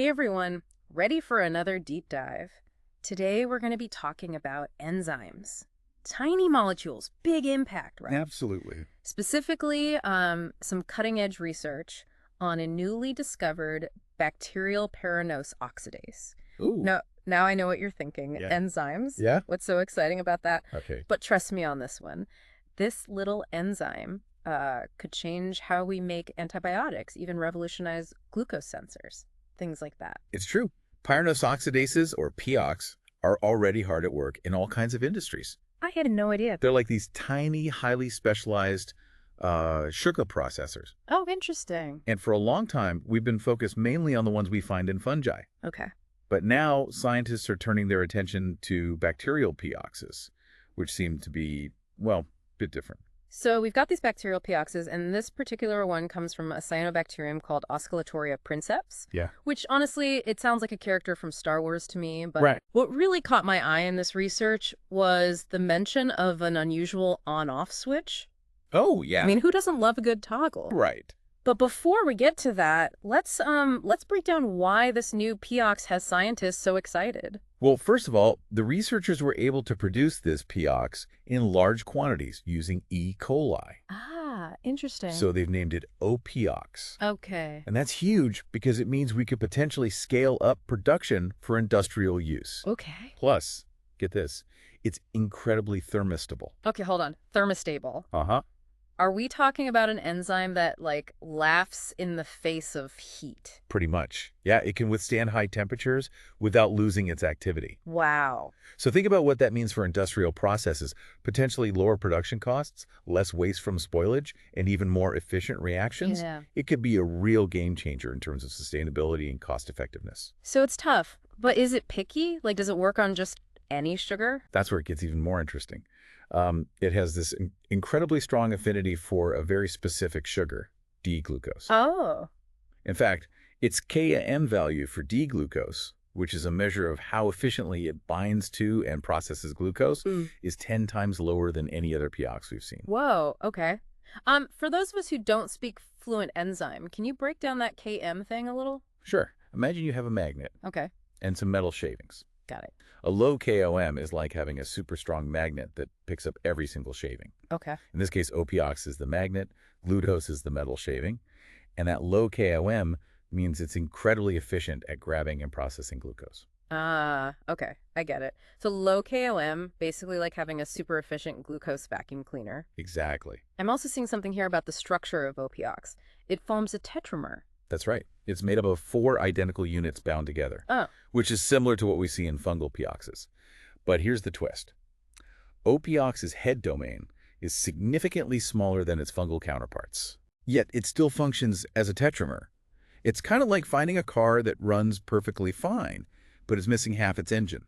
Hey everyone, ready for another deep dive? Today we're going to be talking about enzymes. Tiny molecules, big impact, right? Absolutely. Specifically, some cutting-edge research on a newly discovered bacterial pyranose oxidase. Ooh, Now I know what you're thinking. yeah. Enzymes? Yeah? What's so exciting about that? Okay. But trust me on this one. This little enzyme could change how we make antibiotics, even revolutionize glucose sensors, things like that. It's true. Pyranose oxidases, or POx, are already hard at work in all kinds of industries. I had no idea. They're like these tiny, highly specialized sugar processors. Oh, interesting. And for a long time, we've been focused mainly on the ones we find in fungi. Okay. But now scientists are turning their attention to bacterial POxes, which seem to be, well, a bit different. So we've got these bacterial pyroxes, and this particular one comes from a cyanobacterium called Oscillatoria princeps, Yeah. which honestly, it sounds like a character from Star Wars to me. But Right. what really caught my eye in this research was the mention of an unusual on-off switch. Oh, yeah. I mean, who doesn't love a good toggle? Right. But before we get to that, let's break down why this new POx has scientists so excited. Well, first of all, the researchers were able to produce this POx in large quantities using E. coli. Ah, interesting. So they've named it OPOx. Okay. And that's huge because it means we could potentially scale up production for industrial use. Okay. Plus, get this, it's incredibly thermostable. Okay, hold on. Thermostable. Uh-huh. Are we talking about an enzyme that, like, laughs in the face of heat? Pretty much. Yeah, it can withstand high temperatures without losing its activity. Wow. So think about what that means for industrial processes. Potentially lower production costs, less waste from spoilage, and even more efficient reactions. Yeah. It could be a real game changer in terms of sustainability and cost effectiveness. So it's tough, but is it picky? Like, does it work on just any sugar? That's where it gets even more interesting. It has this incredibly strong affinity for a very specific sugar, D-glucose. Oh. In fact, its Ka-M value for D-glucose, which is a measure of how efficiently it binds to and processes glucose, is 10 times lower than any other POx we've seen. Whoa, okay. For those of us who don't speak fluent enzyme, can you break down that Km thing a little? Sure. Imagine you have a magnet Okay, and some metal shavings. got it. A low KOM is like having a super strong magnet that picks up every single shaving. Okay. In this case, OPOx is the magnet, glucose is the metal shaving, and that low KOM means it's incredibly efficient at grabbing and processing glucose. Ah, okay, I get it. So low KOM, basically like having a super efficient glucose vacuum cleaner. Exactly. I'm also seeing something here about the structure of OPOx. It forms a tetramer. That's right. It's made up of 4 identical units bound together, Oh. which is similar to what we see in fungal POxes. But here's the twist. OPOx's head domain is significantly smaller than its fungal counterparts. Yet it still functions as a tetramer. It's kind of like finding a car that runs perfectly fine, but is missing half its engine.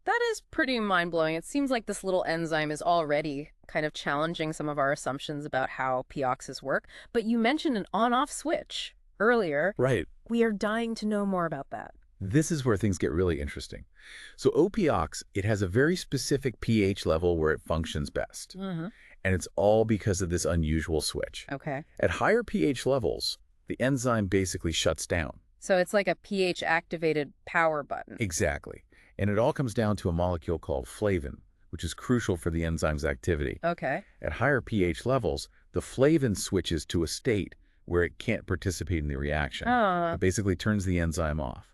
That is pretty mind-blowing. It seems like this little enzyme is already kind of challenging some of our assumptions about how POxes work. But you mentioned an on-off switch earlier. Right. We are dying to know more about that. This is where things get really interesting. So OPOx, it has a very specific pH level where it functions best. Mm-hmm. And it's all because of this unusual switch. Okay. At higher pH levels, the enzyme basically shuts down. So it's like a pH-activated power button. Exactly. And it all comes down to a molecule called flavin, which is crucial for the enzyme's activity. Okay. At higher pH levels, the flavin switches to a state where it can't participate in the reaction. It basically turns the enzyme off.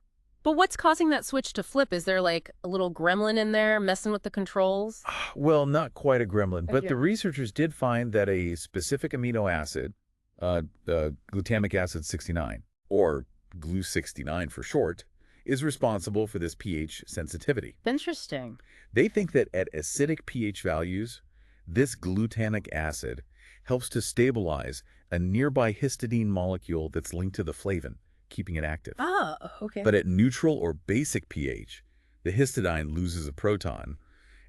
But what's causing that switch to flip? Is there like a little gremlin in there messing with the controls? Well, not quite a gremlin, but Okay. the researchers did find that a specific amino acid, glutamic acid 69, or GLU69 for short, is responsible for this pH sensitivity. Interesting. They think that at acidic pH values, this glutamic acid helps to stabilize a nearby histidine molecule that's linked to the flavin, keeping it active. Oh, okay. But at neutral or basic pH, the histidine loses a proton,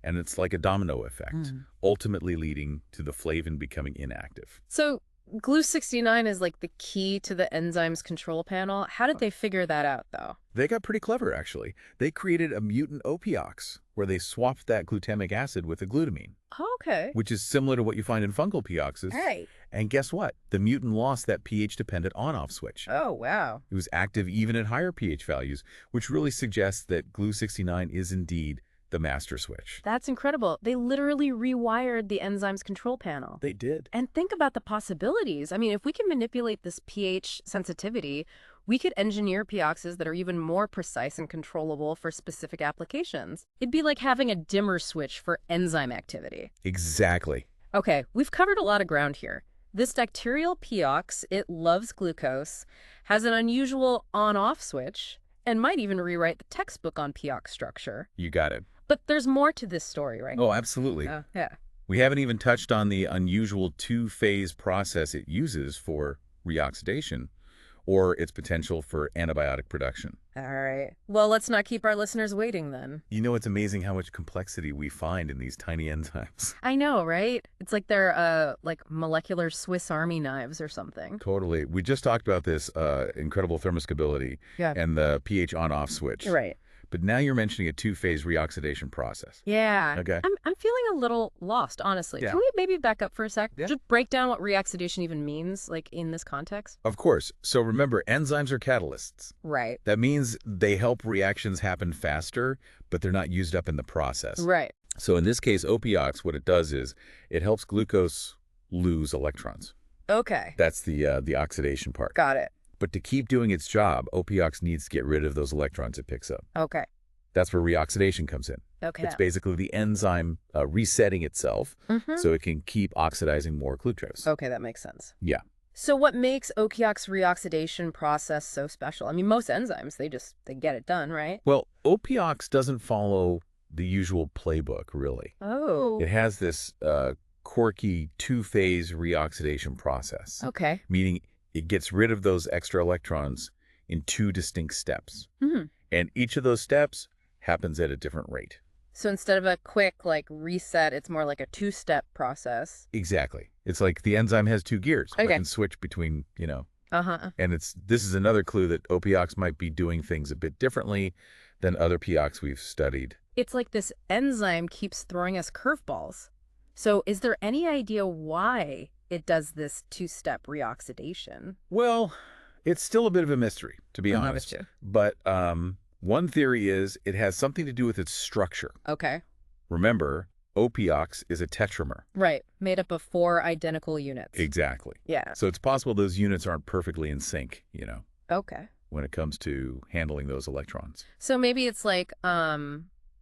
and it's like a domino effect, ultimately leading to the flavin becoming inactive. So Glue 69 is like the key to the enzyme's control panel. How did they figure that out, though? They got pretty clever, actually. They created a mutant OPOx, where they swapped that glutamic acid with a glutamine, Okay. which is similar to what you find in fungal Poxes. Right. And guess what? The mutant lost that pH-dependent on-off switch. Oh, wow. It was active even at higher pH values, which really suggests that Glue69 is indeed the master switch. That's incredible. They literally rewired the enzyme's control panel. They did. And think about the possibilities. I mean, if we can manipulate this pH sensitivity, we could engineer Poxes that are even more precise and controllable for specific applications. It'd be like having a dimmer switch for enzyme activity. Exactly. Okay, we've covered a lot of ground here. This bacterial Pox, it loves glucose, has an unusual on-off switch, and might even rewrite the textbook on Pox structure. You got it. But there's more to this story, right? Oh, absolutely. Yeah. We haven't even touched on the unusual two-phase process it uses for reoxidation or its potential for antibiotic production. All right. Well, let's not keep our listeners waiting then. You know, it's amazing how much complexity we find in these tiny enzymes. I know, right? It's like they're like molecular Swiss Army knives or something. Totally. We just talked about this incredible thermostability and the pH on-off switch. Right. But now you're mentioning a two-phase reoxidation process. Yeah. Okay. I'm feeling a little lost, honestly. Yeah. Can we maybe back up for a sec? Yeah. Just break down what reoxidation even means, like in this context? Of course. So remember, enzymes are catalysts. Right. That means they help reactions happen faster, but they're not used up in the process. Right. So in this case, OPOx, what it does is it helps glucose lose electrons. Okay. That's the oxidation part. Got it. But to keep doing its job, OPOx needs to get rid of those electrons it picks up. Okay. That's where reoxidation comes in. Okay. It's basically the enzyme resetting itself so it can keep oxidizing more glucose. Okay, that makes sense. Yeah. So what makes OPOx reoxidation process so special? I mean, most enzymes, they get it done, right? Well, OPOx doesn't follow the usual playbook, really. Oh. It has this quirky two-phase reoxidation process. Okay. Meaning it gets rid of those extra electrons in two distinct steps. And each of those steps happens at a different rate. So instead of a quick, like, reset, it's more like a two-step process. Exactly. It's like the enzyme has two gears. Okay. It can switch between, Uh-huh. and this is another clue that OPOx might be doing things a bit differently than other Pox we've studied. It's like this enzyme keeps throwing us curveballs. So is there any idea why it does this two-step reoxidation? Well, it's still a bit of a mystery, to be honest. But one theory is it has something to do with its structure. Okay. Remember, OPOx is a tetramer. Right. Made up of 4 identical units. Exactly. Yeah. So it's possible those units aren't perfectly in sync, Okay. when it comes to handling those electrons. So maybe it's like a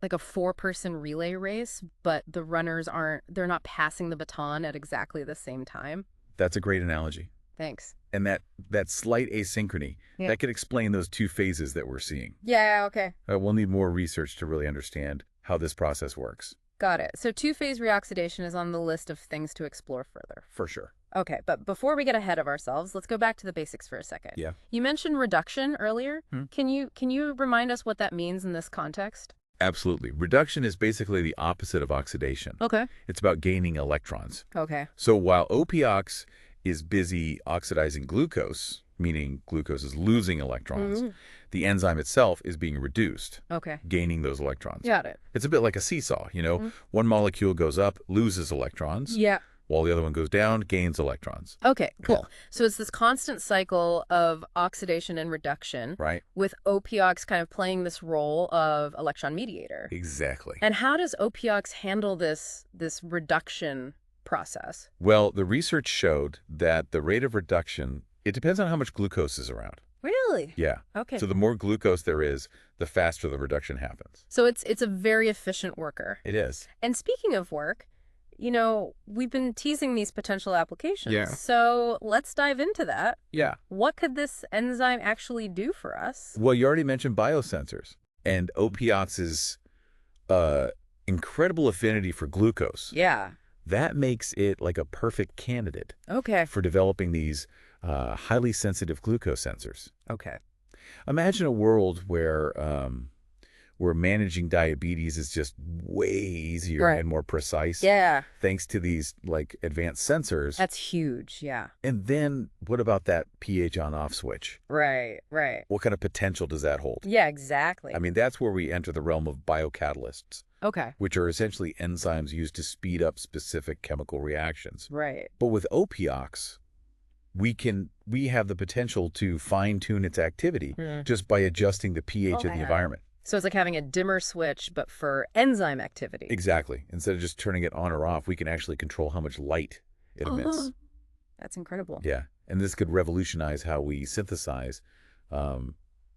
4-person relay race, but the runners they're not passing the baton at exactly the same time. That's a great analogy. Thanks. And that slight asynchrony, that could explain those two phases that we're seeing. Yeah, okay. We'll need more research to really understand how this process works. Got it. So two-phase reoxidation is on the list of things to explore further. For sure. Okay, but before we get ahead of ourselves, let's go back to the basics for a second. Yeah. You mentioned reduction earlier. Can you remind us what that means in this context? Absolutely. Reduction is basically the opposite of oxidation. Okay. It's about gaining electrons. Okay. So while OPOx is busy oxidizing glucose, meaning glucose is losing electrons, the enzyme itself is being reduced, Okay. gaining those electrons. Got it. It's a bit like a seesaw, One molecule goes up, loses electrons, Yeah. while the other one goes down, gains electrons. Okay, cool. So it's this constant cycle of oxidation and reduction, Right? with OPOx kind of playing this role of electron mediator. Exactly. And how does OPOx handle this reduction process? Well, the research showed that the rate of reduction, it depends on how much glucose is around. Really? Yeah. Okay. So the more glucose there is, the faster the reduction happens. So it's a very efficient worker. It is. And speaking of work, we've been teasing these potential applications. Yeah. So let's dive into that. Yeah. What could this enzyme actually do for us? Well, you already mentioned biosensors. And OPOx's incredible affinity for glucose. Yeah. That makes it like a perfect candidate Okay. for developing these highly sensitive glucose sensors. Okay. Imagine a world where where managing diabetes is just way easier Right. and more precise Yeah. thanks to these like advanced sensors. That's huge. Yeah. And then what about that pH on-off switch? Right. Right. What kind of potential does that hold? Yeah, exactly. I mean, that's where we enter the realm of biocatalysts, Okay. which are essentially enzymes used to speed up specific chemical reactions. Right. But with OPOx, we have the potential to fine-tune its activity just by adjusting the pH of the environment. So it's like having a dimmer switch, but for enzyme activity. Exactly. Instead of just turning it on or off, we can actually control how much light it emits. That's incredible. Yeah. And this could revolutionize how we synthesize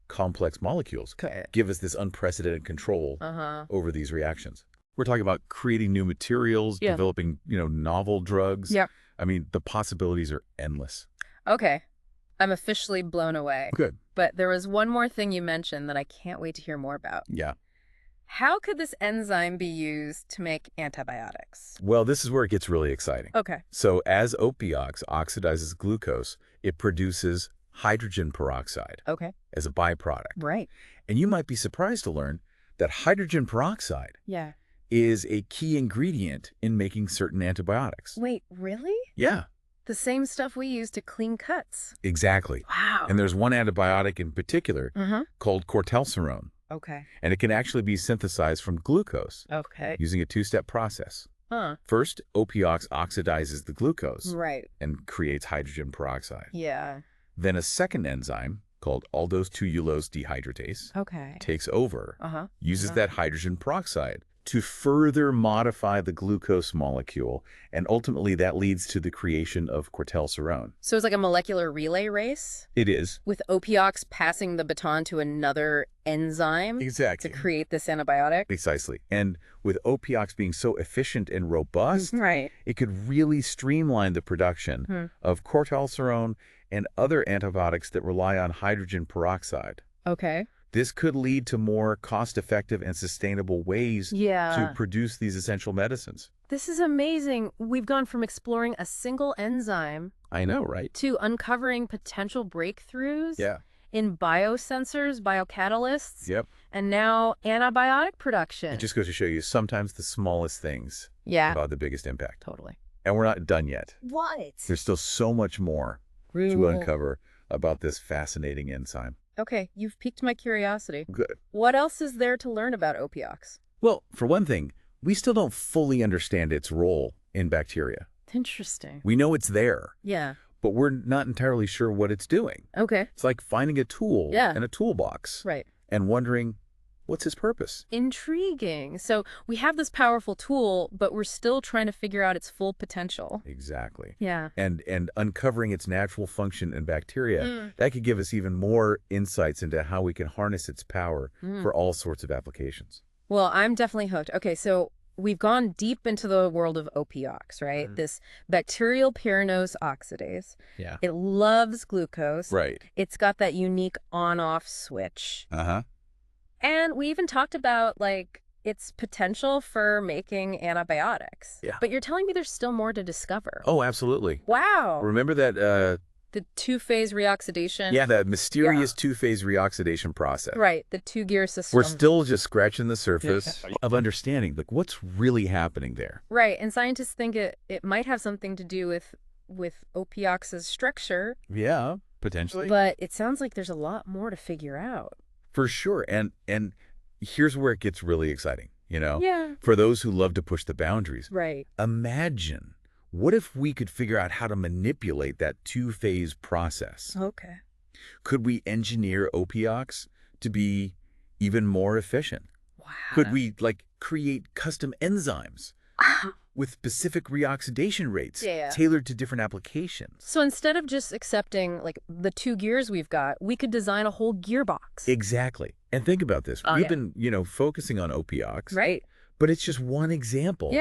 complex molecules. Okay. Give us this unprecedented control Uh-huh. over these reactions. We're talking about creating new materials, Yeah. developing, novel drugs. Yeah. I mean, the possibilities are endless. Okay. I'm officially blown away. Good. But there was one more thing you mentioned that I can't wait to hear more about. Yeah. How could this enzyme be used to make antibiotics? Well, this is where it gets really exciting. Okay. So as OPOx oxidizes glucose, it produces hydrogen peroxide Okay. as a byproduct. Right. And you might be surprised to learn that hydrogen peroxide Yeah. is a key ingredient in making certain antibiotics. Wait, really? Yeah, The same stuff we use to clean cuts. exactly. Wow. And there's one antibiotic in particular Uh-huh. called cortelserone, Okay. and it can actually be synthesized from glucose Okay. using a two-step process. Huh. First, OPOx oxidizes the glucose Right. and creates hydrogen peroxide. Yeah. Then a second enzyme called aldose 2-ulose dehydratase Okay. takes over, Uh-huh. uses that hydrogen peroxide to further modify the glucose molecule, and ultimately that leads to the creation of cortelserone. So it's like a molecular relay race It is. with OPOx passing the baton to another enzyme to Exactly. create this antibiotic? Precisely. And with OPOx being so efficient and robust, Right. it could really streamline the production of cortelserone and other antibiotics that rely on hydrogen peroxide. Okay. This could lead to more cost-effective and sustainable ways Yeah. to produce these essential medicines. This is amazing. We've gone from exploring a single enzyme I know, right? to uncovering potential breakthroughs Yeah. in biosensors, biocatalysts, Yep. and now antibiotic production. It just goes to show you sometimes the smallest things Yeah, have the biggest impact. totally. And we're not done yet. What? There's still so much more to uncover about this fascinating enzyme. Okay, you've piqued my curiosity. Good. What else is there to learn about OPOx? Well, for one thing, we still don't fully understand its role in bacteria. Interesting. We know it's there, Yeah. but we're not entirely sure what it's doing. Okay. It's like finding a tool in a toolbox Right. and wondering, what's its purpose? Intriguing. So we have this powerful tool, but we're still trying to figure out its full potential. Exactly. Yeah. And uncovering its natural function in bacteria, that could give us even more insights into how we can harness its power for all sorts of applications. Well, I'm definitely hooked. Okay, so we've gone deep into the world of OPOx, right? This bacterial pyranose oxidase. Yeah. It loves glucose. Right. It's got that unique on-off switch. Uh-huh. And we even talked about, like, its potential for making antibiotics. Yeah. But you're telling me there's still more to discover. Oh, absolutely. Wow. Remember that, The two-phase reoxidation. that mysterious two-phase reoxidation process? Right, the two-gear system. We're still just scratching the surface of understanding, like, what's really happening there. Right, and scientists think it might have something to do with OPOx's structure, Yeah, potentially. but it sounds like there's a lot more to figure out. For sure. And here's where it gets really exciting, Yeah. For those who love to push the boundaries. Right. Imagine, what if we could figure out how to manipulate that two-phase process? Okay. Could we engineer OPOx to be even more efficient? Wow. Could we, like, create custom enzymes with specific reoxidation rates tailored to different applications? So instead of just accepting, like, the two gears we've got, we could design a whole gearbox. Exactly. And think about this. We've been, focusing on OPOx. Right. But it's just one example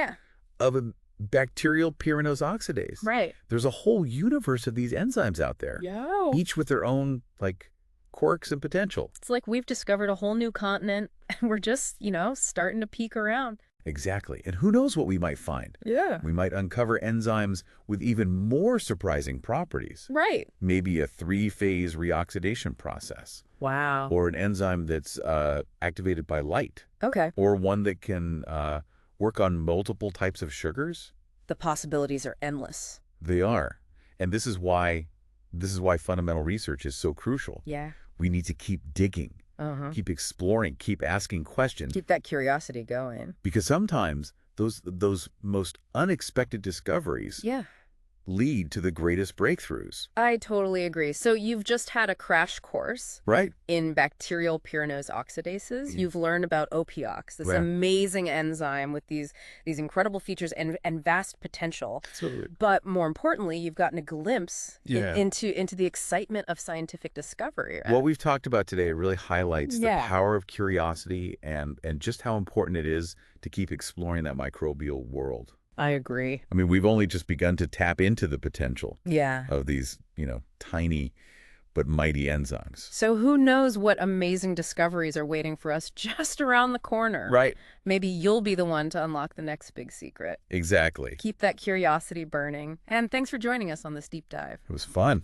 of a bacterial pyranose oxidase. Right. There's a whole universe of these enzymes out there, Yeah. each with their own, like, quirks and potential. It's like we've discovered a whole new continent, and we're just, starting to peek around. Exactly. And who knows what we might find? Yeah. We might uncover enzymes with even more surprising properties. Right. Maybe a 3-phase reoxidation process, Wow. or an enzyme that's activated by light, Okay. or one that can work on multiple types of sugars. The possibilities are endless. They are. And this is why fundamental research is so crucial. Yeah. We need to keep digging, keep exploring, keep asking questions, Keep that curiosity going. because sometimes those most unexpected discoveries Yeah. lead to the greatest breakthroughs. I totally agree. So you've just had a crash course Right? in bacterial pyranose oxidases. You've learned about OPOx, this Right. amazing enzyme with these incredible features and vast potential. Absolutely. But more importantly, you've gotten a glimpse Yeah. into the excitement of scientific discovery. What we've talked about today really highlights the Yeah. power of curiosity and just how important it is to keep exploring that microbial world. I agree. I mean, we've only just begun to tap into the potential Yeah. of these, tiny but mighty enzymes. So who knows what amazing discoveries are waiting for us just around the corner. Right. Maybe you'll be the one to unlock the next big secret. Exactly. Keep that curiosity burning. And thanks for joining us on this deep dive. It was fun.